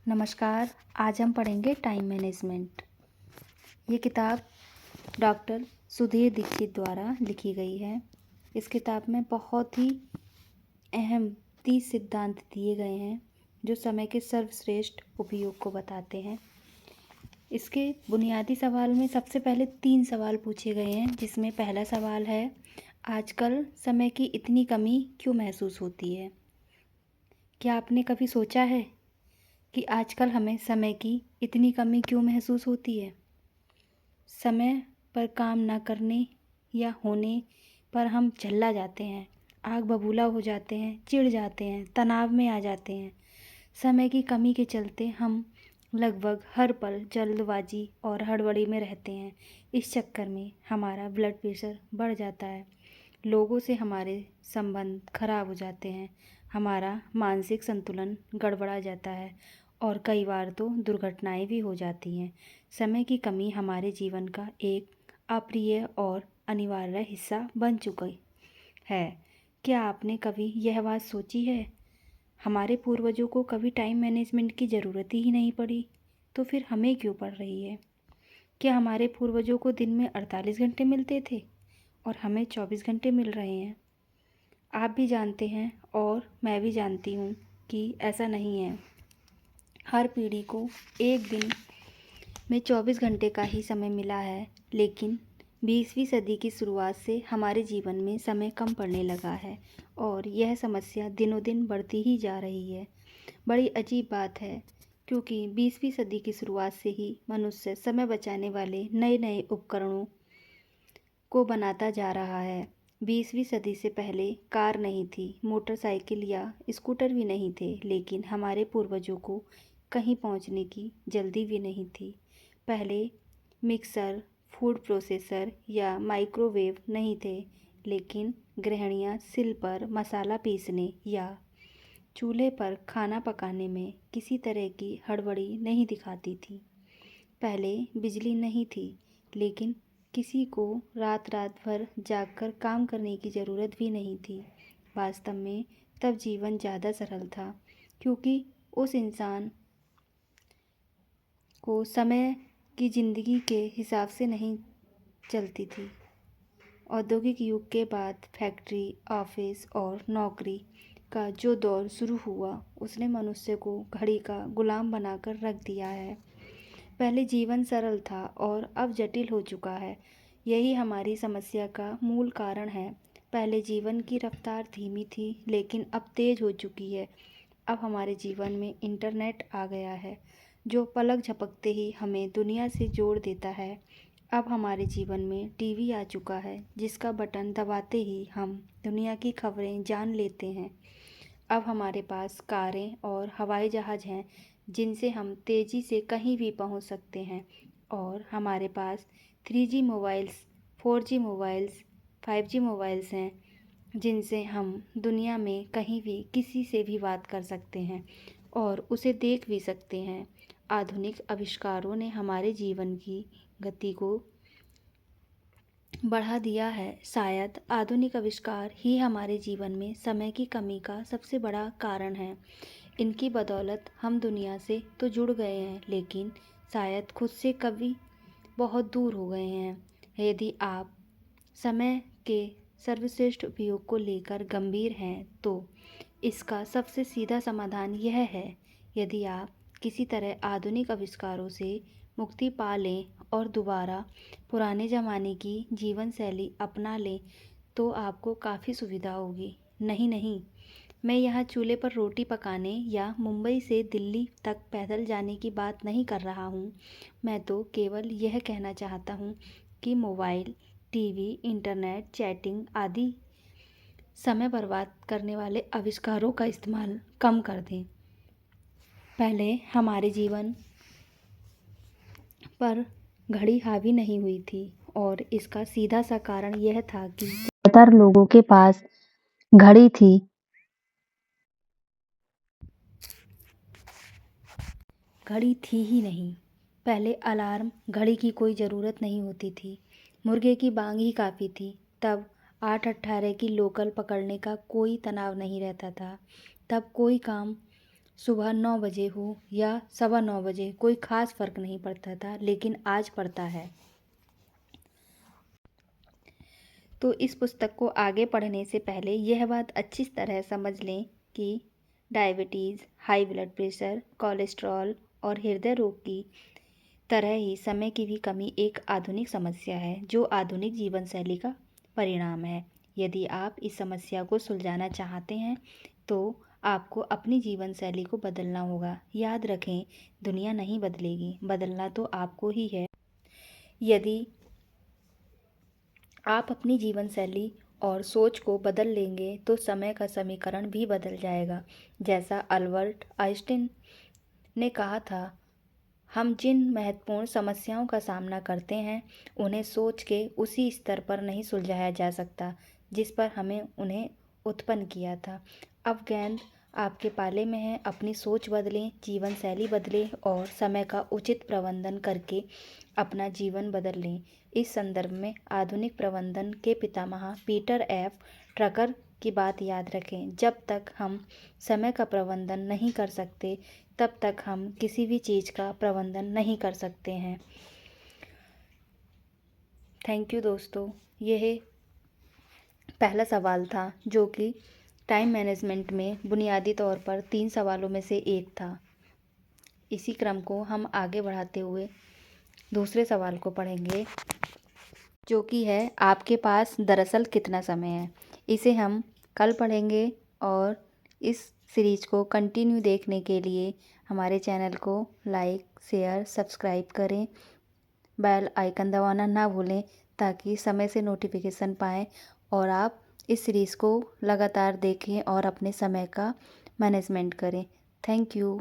नमस्कार। आज हम पढ़ेंगे टाइम मैनेजमेंट। ये किताब डॉक्टर सुधीर दीक्षित द्वारा लिखी गई है। इस किताब में बहुत ही अहम 30 सिद्धांत दिए गए हैं जो समय के सर्वश्रेष्ठ उपयोग को बताते हैं। इसके बुनियादी सवाल में सबसे पहले 3 सवाल पूछे गए हैं, जिसमें पहला सवाल है, आजकल समय की इतनी कमी क्यों महसूस होती है? क्या आपने कभी सोचा है कि आजकल हमें समय की इतनी कमी क्यों महसूस होती है? समय पर काम ना करने या होने पर हम झल्ला जाते हैं, आग बबूला हो जाते हैं, चिढ़ जाते हैं, तनाव में आ जाते हैं। समय की कमी के चलते हम लगभग हर पल जल्दबाजी और हड़बड़ी में रहते हैं। इस चक्कर में हमारा ब्लड प्रेशर बढ़ जाता है, लोगों से हमारे संबंध खराब हो जाते हैं, हमारा मानसिक संतुलन गड़बड़ा जाता है और कई बार तो दुर्घटनाएं भी हो जाती हैं। समय की कमी हमारे जीवन का एक अप्रिय और अनिवार्य हिस्सा बन चुकी है। क्या आपने कभी यह बात सोची है, हमारे पूर्वजों को कभी टाइम मैनेजमेंट की ज़रूरत ही नहीं पड़ी, तो फिर हमें क्यों पड़ रही है? क्या हमारे पूर्वजों को दिन में 48 घंटे मिलते थे और हमें 24 घंटे मिल रहे हैं? आप भी जानते हैं और मैं भी जानती हूँ कि ऐसा नहीं है। हर पीढ़ी को एक दिन में 24 घंटे का ही समय मिला है, लेकिन 20वीं सदी की शुरुआत से हमारे जीवन में समय कम पड़ने लगा है और यह समस्या दिनों दिन बढ़ती ही जा रही है। बड़ी अजीब बात है, क्योंकि 20वीं सदी की शुरुआत से ही मनुष्य समय बचाने वाले नए नए उपकरणों को बनाता जा रहा है। 20वीं सदी से पहले कार नहीं थी, मोटरसाइकिल या स्कूटर भी नहीं थे, लेकिन हमारे पूर्वजों को कहीं पहुंचने की जल्दी भी नहीं थी। पहले मिक्सर, फूड प्रोसेसर या माइक्रोवेव नहीं थे, लेकिन गृहिणियां सिल पर मसाला पीसने या चूल्हे पर खाना पकाने में किसी तरह की हड़बड़ी नहीं दिखाती थी। पहले बिजली नहीं थी, लेकिन किसी को रात रात भर जागकर काम करने की ज़रूरत भी नहीं थी। वास्तव में तब जीवन ज़्यादा सरल था, क्योंकि उस इंसान को समय की ज़िंदगी के हिसाब से नहीं चलती थी। औद्योगिक युग के बाद फैक्ट्री, ऑफिस और नौकरी का जो दौर शुरू हुआ, उसने मनुष्य को घड़ी का गुलाम बनाकर रख दिया है। पहले जीवन सरल था और अब जटिल हो चुका है। यही हमारी समस्या का मूल कारण है। पहले जीवन की रफ्तार धीमी थी, लेकिन अब तेज हो चुकी है। अब हमारे जीवन में इंटरनेट आ गया है, जो पलक झपकते ही हमें दुनिया से जोड़ देता है। अब हमारे जीवन में टीवी आ चुका है, जिसका बटन दबाते ही हम दुनिया की खबरें जान लेते हैं। अब हमारे पास कारें और हवाई जहाज़ हैं, जिनसे हम तेज़ी से कहीं भी पहुंच सकते हैं, और हमारे पास 3G mobiles, 4G mobiles, 5G mobiles हैं, जिनसे हम दुनिया में कहीं भी किसी से भी बात कर सकते हैं और उसे देख भी सकते हैं। आधुनिक आविष्कारों ने हमारे जीवन की गति को बढ़ा दिया है। शायद आधुनिक आविष्कार ही हमारे जीवन में समय की कमी का सबसे बड़ा कारण है। इनकी बदौलत हम दुनिया से तो जुड़ गए हैं, लेकिन शायद खुद से कभी बहुत दूर हो गए हैं। यदि आप समय के सर्वश्रेष्ठ उपयोग को लेकर गंभीर हैं, तो इसका सबसे सीधा समाधान यह है, यदि आप किसी तरह आधुनिक आविष्कारों से मुक्ति पा लें और दोबारा पुराने ज़माने की जीवन शैली अपना लें, तो आपको काफ़ी सुविधा होगी। नहीं, मैं यहाँ चूल्हे पर रोटी पकाने या मुंबई से दिल्ली तक पैदल जाने की बात नहीं कर रहा हूँ। मैं तो केवल यह कहना चाहता हूँ कि मोबाइल, टीवी, इंटरनेट, चैटिंग आदि समय बर्बाद करने वाले आविष्कारों का इस्तेमाल कम कर दें। पहले हमारे जीवन पर घड़ी हावी नहीं हुई थी, और इसका सीधा सा कारण यह था कि ज़्यादातर लोगों के पास घड़ी थी। घड़ी थी ही नहीं। पहले अलार्म घड़ी की कोई ज़रूरत नहीं होती थी, मुर्गे की बांग ही काफ़ी थी। तब 8:18 की लोकल पकड़ने का कोई तनाव नहीं रहता था। तब कोई काम सुबह 9 बजे हो या 9:15 बजे, कोई ख़ास फ़र्क नहीं पड़ता था, लेकिन आज पड़ता है। तो इस पुस्तक को आगे पढ़ने से पहले यह बात अच्छी तरह समझ लें कि diabetes, high blood pressure, cholesterol और हृदय रोग की तरह ही समय की भी कमी एक आधुनिक समस्या है, जो आधुनिक जीवन शैली का परिणाम है। यदि आप इस समस्या को सुलझाना चाहते हैं, तो आपको अपनी जीवन शैली को बदलना होगा। याद रखें, दुनिया नहीं बदलेगी, बदलना तो आपको ही है। यदि आप अपनी जीवन शैली और सोच को बदल लेंगे, तो समय का समीकरण भी बदल जाएगा। जैसा अल्बर्ट आइंस्टीन ने कहा था, हम जिन महत्वपूर्ण समस्याओं का सामना करते हैं, उन्हें सोच के उसी स्तर पर नहीं सुलझाया जा सकता जिस पर हमें उन्हें उत्पन्न किया था। अब गेंद आपके पाले में है। अपनी सोच बदलें, जीवन शैली बदलें और समय का उचित प्रबंधन करके अपना जीवन बदल लें। इस संदर्भ में आधुनिक प्रबंधन के पितामह पीटर एफ ड्रकर की बात याद रखें, जब तक हम समय का प्रबंधन नहीं कर सकते, तब तक हम किसी भी चीज़ का प्रबंधन नहीं कर सकते हैं। थैंक यू दोस्तों। यह पहला सवाल था, जो कि टाइम मैनेजमेंट में बुनियादी तौर पर 3 सवालों में से एक था। इसी क्रम को हम आगे बढ़ाते हुए दूसरे सवाल को पढ़ेंगे, जो कि है, आपके पास दरअसल कितना समय है। इसे हम कल पढ़ेंगे और इस सीरीज को कंटिन्यू देखने के लिए हमारे चैनल को लाइक, शेयर, सब्सक्राइब करें। बेल आइकन दबाना ना भूलें, ताकि समय से नोटिफिकेशन पाएँ और आप इस सीरीज़ को लगातार देखें और अपने समय का मैनेजमेंट करें। Thank you.